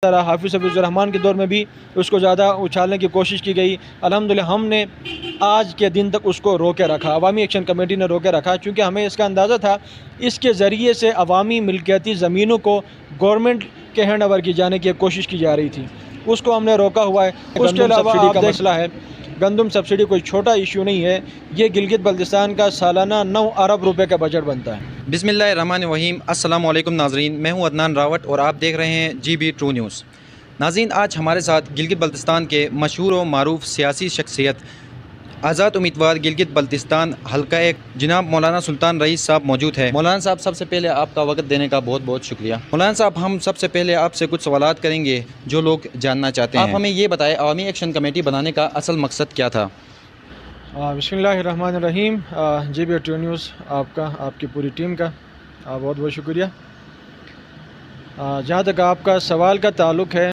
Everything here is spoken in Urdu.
طرح حافظ حفیظ الرحمان کے دور میں بھی اس کو زیادہ اچھالنے کی کوشش کی گئی. الحمدللہ ہم نے آج کے دن تک اس کو روکے رکھا, عوامی ایکشن کمیٹی نے روکے رکھا, چونکہ ہمیں اس کا اندازہ تھا اس کے ذریعے سے عوامی ملکیتی زمینوں کو گورنمنٹ کے ہینڈ اوور کی جانے کی کوشش کی جا رہی تھی. اس کو ہم نے روکا ہوا ہے. اس کے علاوہ آپ کا مسئلہ ہے گندم سبسڈی کوئی چھوٹا ایشو نہیں ہے. یہ گلگت بلتستان کا سالانہ 9 ارب روپے کا بجٹ بنتا ہے. بسم اللہ الرحمن الرحیم. السلام علیکم ناظرین, میں ہوں عدنان راوٹ اور آپ دیکھ رہے ہیں GB ٹرو نیوز. ناظرین, آج ہمارے ساتھ گلگت بلتستان کے مشہور و معروف سیاسی شخصیت آزاد امیدوار گلگت بلتستان حلقہ ایک جناب مولانا سلطان رئیس صاحب موجود ہیں. مولانا صاحب, سب سے پہلے آپ کا وقت دینے کا بہت بہت شکریہ. مولانا صاحب, ہم سب سے پہلے آپ سے کچھ سوالات کریں گے جو لوگ جاننا چاہتے ہیں. آپ ہمیں یہ بتائیں, عوامی ایکشن کمیٹی بنانے کا اصل مقصد کیا تھا؟ بسم اللہ الرحمن الرحیم. GB ٹرو نیوز آپ کا, آپ کی پوری ٹیم کا بہت بہت شکریہ. جہاں تک آپ کا سوال کا تعلق ہے